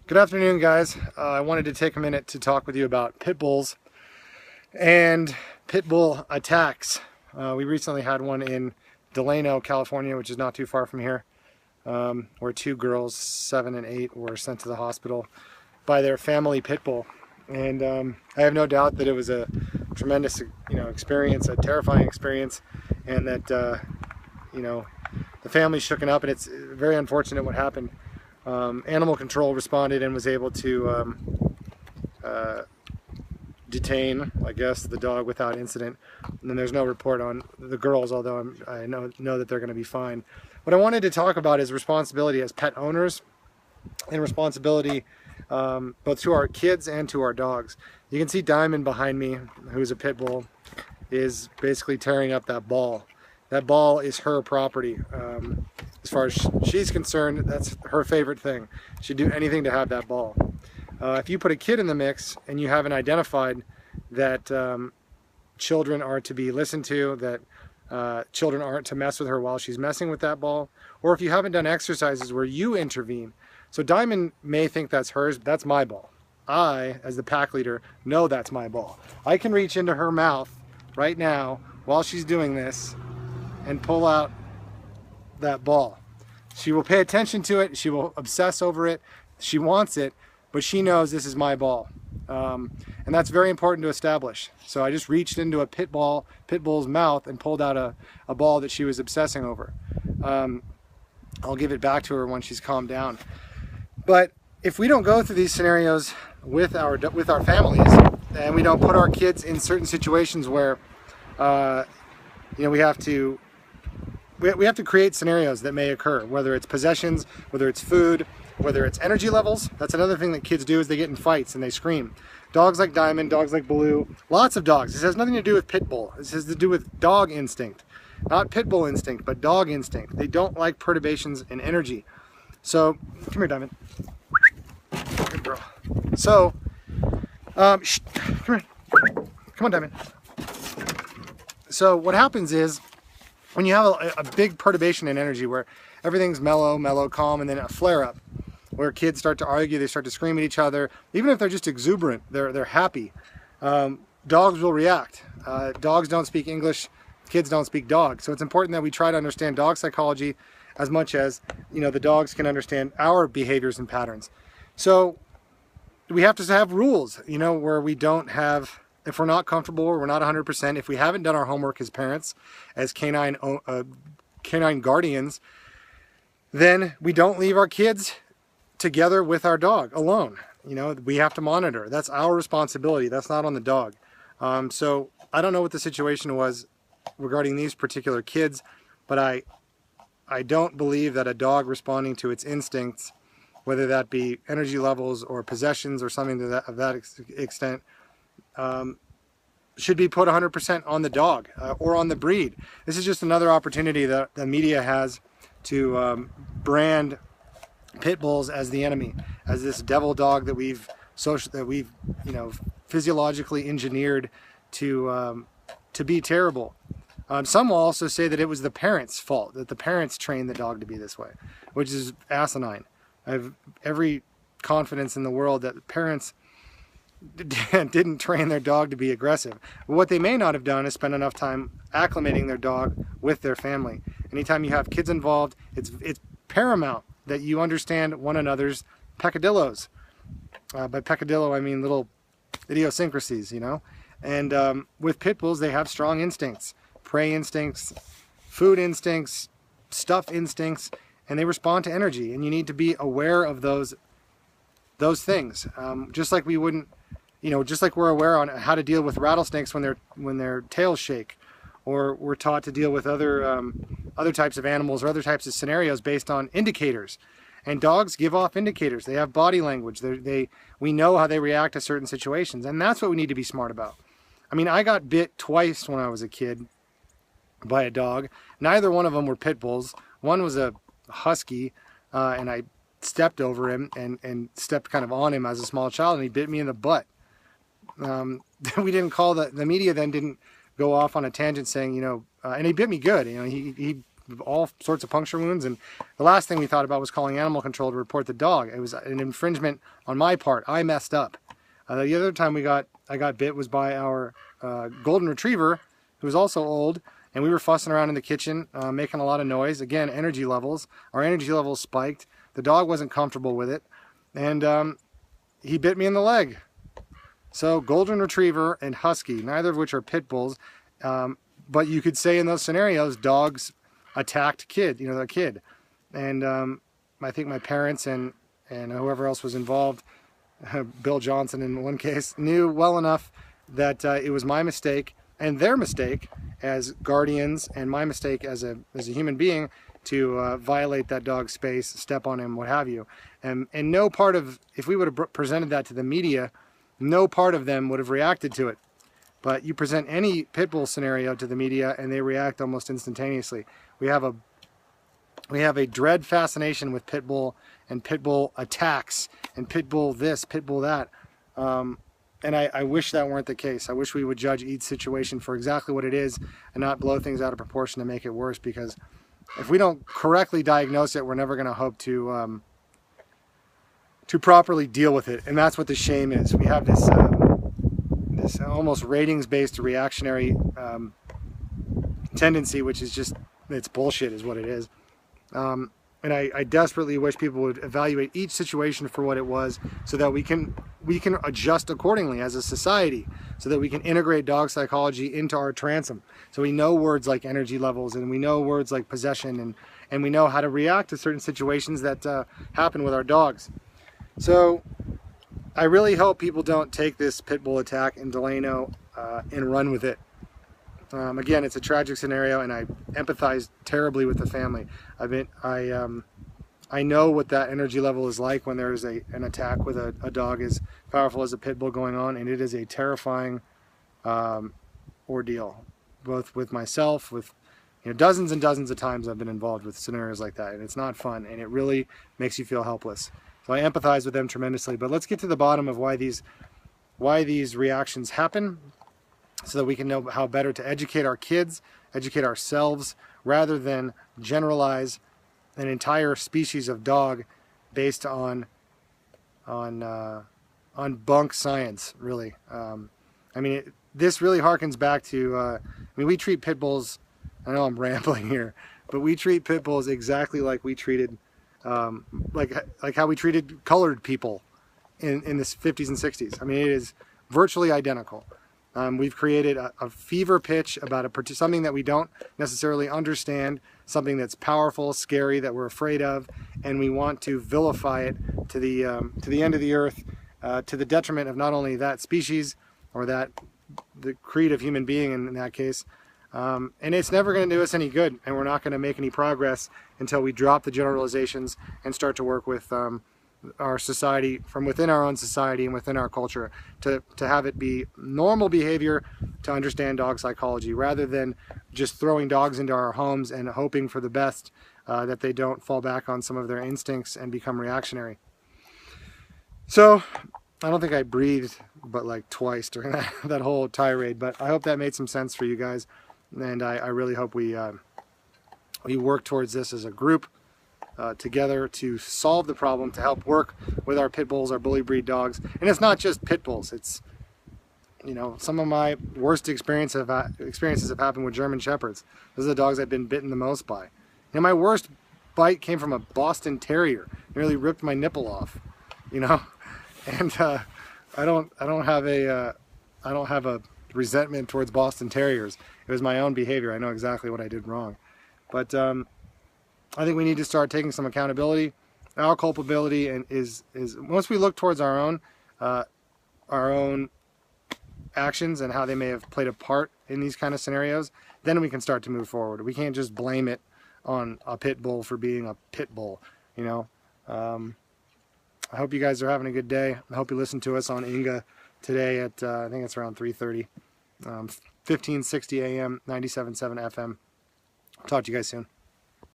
Good afternoon, guys. I wanted to take a minute to talk with you about pit bulls and pit bull attacks. We recently had one in Delano, California, which is not too far from here, where two girls, 7 and 8, were sent to the hospital by their family pit bull. And I have no doubt that it was a tremendous, experience, a terrifying experience, and that the family's shooken up, and it's very unfortunate what happened. Animal control responded and was able to detain, I guess, the dog without incident. And then there's no report on the girls, although I know that they're going to be fine. What I wanted to talk about is responsibility as pet owners and responsibility both to our kids and to our dogs. You can see Diamond behind me, who's a pit bull, is basically tearing up that ball. That ball is her property. As far as she's concerned, that's her favorite thing. She'd do anything to have that ball. If you put a kid in the mix and you haven't identified that children are to be listened to, that children aren't to mess with her while she's messing with that ball, or if you haven't done exercises where you intervene. So Diamond may think that's hers, but that's my ball. I, as the pack leader, know that's my ball. I can reach into her mouth right now while she's doing this and pull out that ball. She will pay attention to it, she will obsess over it, she wants it, but she knows this is my ball. And that's very important to establish. So I just reached into a pit bull's mouth and pulled out a ball that she was obsessing over. I'll give it back to her when she's calmed down. But if we don't go through these scenarios with our families, and we don't put our kids in certain situations where we have to create scenarios that may occur, whether it's possessions, whether it's food, whether it's energy levels. That's another thing that kids do, is they get in fights and they scream. Dogs like Diamond, dogs like Blue, lots of dogs. This has nothing to do with pit bull. This has to do with dog instinct. Not pit bull instinct, but dog instinct. They don't like perturbations in energy. So, come here, Diamond. Good girl. So, come here. Come on, Diamond. So what happens is, when you have a big perturbation in energy where everything's mellow, calm, and then a flare-up where kids start to argue, they start to scream at each other, even if they're just exuberant, they're happy, dogs will react. Dogs don't speak English, kids don't speak dog, so it's important that we try to understand dog psychology as much as the dogs can understand our behaviors and patterns. So we have to have rules, where we don't have, if we're not comfortable or we're not 100%, if we haven't done our homework as parents, as canine guardians, then we don't leave our kids together with our dog alone. We have to monitor. That's our responsibility. That's not on the dog. So I don't know what the situation was regarding these particular kids, but I don't believe that a dog responding to its instincts, whether that be energy levels or possessions or something of that extent, should be put 100% on the dog or on the breed. This is just another opportunity that the media has to brand pit bulls as the enemy, as this devil dog that we've physiologically engineered to be terrible. Some will also say that it was the parents' fault, that the parents trained the dog to be this way, which is asinine. I have every confidence in the world that parents didn't train their dog to be aggressive. But what they may not have done is spend enough time acclimating their dog with their family. Anytime you have kids involved, it's paramount that you understand one another's peccadillos. By peccadillo, I mean little idiosyncrasies, And with pit bulls, they have strong instincts, prey instincts, food instincts, stuff instincts, and they respond to energy. And you need to be aware of those things. Just like we wouldn't, just like we're aware on how to deal with rattlesnakes when their tails shake, or we're taught to deal with other types of animals or other types of scenarios based on indicators. And dogs give off indicators. They have body language. We know how they react to certain situations, and that's what we need to be smart about. I mean, I got bit twice when I was a kid by a dog. Neither one of them were pit bulls. One was a husky, and I stepped over him and stepped kind of on him as a small child, and he bit me in the butt. We didn't call the media then didn't go off on a tangent saying, and he bit me good. He all sorts of puncture wounds. And the last thing we thought about was calling animal control to report the dog. It was an infringement on my part. I messed up. The other time I got bit was by our golden retriever, who was also old, and we were fussing around in the kitchen, making a lot of noise. Again, energy levels. Our energy levels spiked. The dog wasn't comfortable with it, and he bit me in the leg. So golden retriever and husky, neither of which are pit bulls, but you could say in those scenarios, dogs attacked the kid. And I think my parents and whoever else was involved, Bill Johnson in one case, knew well enough that it was my mistake and their mistake as guardians and my mistake as a human being to violate that dog's space, step on him, what have you. And no part of, if we would have presented that to the media, no part of them would have reacted to it. But you present any pit bull scenario to the media and they react almost instantaneously. We have a dread fascination with pit bull and pit bull attacks and pit bull this, pit bull that. And I wish that weren't the case. I wish we would judge each situation for exactly what it is and not blow things out of proportion to make it worse, because if we don't correctly diagnose it, we're never going to hope to properly deal with it. And that's what the shame is. We have this this almost ratings-based reactionary tendency, which is just, it's bullshit is what it is. And I desperately wish people would evaluate each situation for what it was, so that we can adjust accordingly as a society, so that we can integrate dog psychology into our transom. So we know words like energy levels, and we know words like possession, and we know how to react to certain situations that happen with our dogs. So I really hope people don't take this pit bull attack in Delano and run with it. Again, it's a tragic scenario, and I empathize terribly with the family. I know what that energy level is like when there is an attack with a dog as powerful as a pit bull going on, and it is a terrifying ordeal, both with myself, with dozens and dozens of times I've been involved with scenarios like that, and it's not fun, and it really makes you feel helpless. So I empathize with them tremendously. But let's get to the bottom of why these reactions happen, so that we can know how better to educate our kids, educate ourselves, rather than generalize an entire species of dog based on bunk science, really. I mean, this really harkens back to, I mean, we treat pit bulls, I know I'm rambling here, but we treat pit bulls exactly like we treated, like how we treated colored people in the 50s and 60s. I mean, it is virtually identical. We've created a fever pitch about something that we don't necessarily understand, something that's powerful, scary, that we're afraid of, and we want to vilify it to the end of the earth, to the detriment of not only that species or the creed of human being in that case. And it's never going to do us any good, and we're not going to make any progress until we drop the generalizations and start to work with our society, from within our own society and within our culture, to have it be normal behavior to understand dog psychology, rather than just throwing dogs into our homes and hoping for the best, that they don't fall back on some of their instincts and become reactionary. So I don't think I breathed but like twice during that whole tirade, but I hope that made some sense for you guys, and I really hope we work towards this as a group, together, to solve the problem, to help work with our pit bulls, our bully breed dogs. And it's not just pit bulls. It's, some of my worst experiences have happened with German Shepherds. Those are the dogs I've been bitten the most by. And my worst bite came from a Boston Terrier. Nearly ripped my nipple off, And I don't have a resentment towards Boston Terriers. It was my own behavior. I know exactly what I did wrong. But I think we need to start taking some accountability. Our culpability is once we look towards our own actions and how they may have played a part in these kind of scenarios, then we can start to move forward. We can't just blame it on a pit bull for being a pit bull. I hope you guys are having a good day. I hope you listen to us on Inga today at I think it's around 3:30, 1560 AM, 97.7 FM. Talk to you guys soon.